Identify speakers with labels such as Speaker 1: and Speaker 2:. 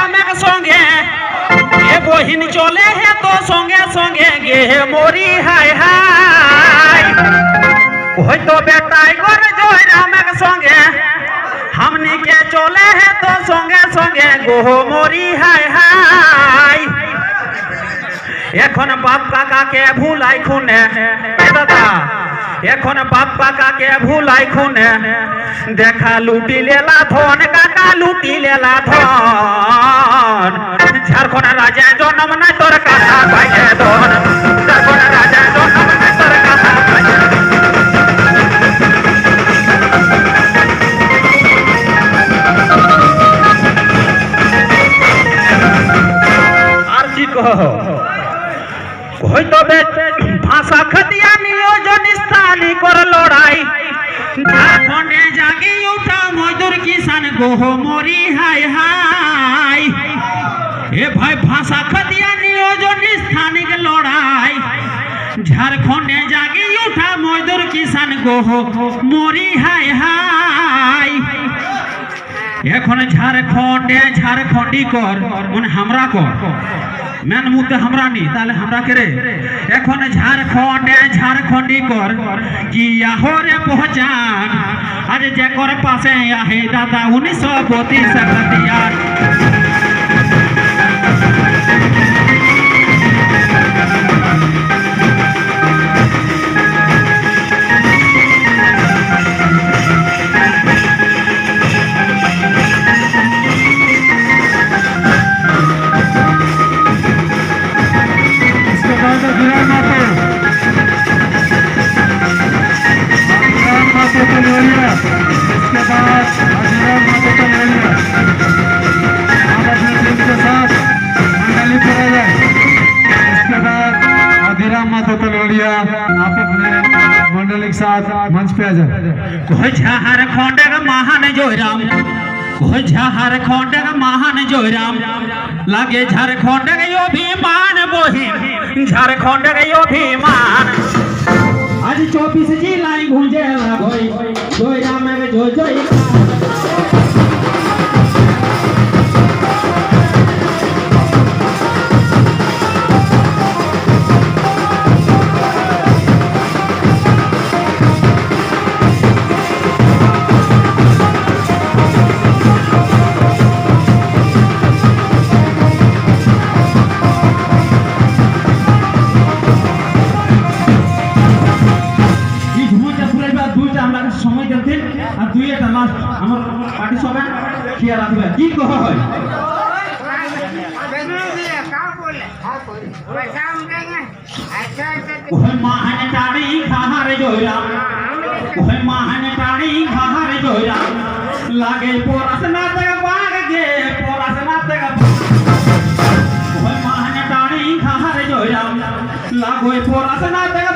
Speaker 1: राम के संगे ए बहिन चले है तो संगे संगे गे मोरी हाय हाय कोई तो बेटा गोर जय राम के संगे हमनी के चले है तो संगे संगे गो मोरी हाय हाय एखन बाप काका के भूलाई खुने दादा एखन बाप काका के भूलाई खुने देखा लूटी लेला धन काका लूटी लेला धन झारखंड राजा जन्म ना तोर कथा पाइए धन झारखंड राजा जन्म ना तोर कथा पाइए आरसी कहो कोई तो भाषा खतिया नियोजन स्थानी कर लड़ाई झारखंडे जागी उठा मजदूर किसान गोहो मोरी हाय हाय ए भाई भाषा खतिया नियोजन स्थानिक लड़ाई झारखंडे जागी उठा मजदूर किसान गोहो मोरी हाय हाय एखन झारखंडे झारखंडी कर मन हमरा कर मैन मुद्दे हमरा नहीं ताले हमरा करे एखन झारखंडे झारखंडी कर कि याहोरे पहचान आज जेकर पासे आहे दादा 1932 कतिया
Speaker 2: मंडली के साथ मंच पे आ जाए।
Speaker 1: झारखंड का महान जोराम झारखंड का महान जोराम लागे झारखंड का यो भीमान बोहिन झारखंड का यो भीमान आज 24 जिला घूंजे लागोई जोराम में जो जोई समय देते और दुईटा लास्ट हमर पार्टी सब खिया राखबे की कह है ओहे महान टाड़ी खाहारे जोरा ओहे महान टाड़ी खाहारे जोरा लागे पोरसना तक बाग गे पोरसना तक ओहे महान टाड़ी खाहारे जोरा लागो पोरसना तक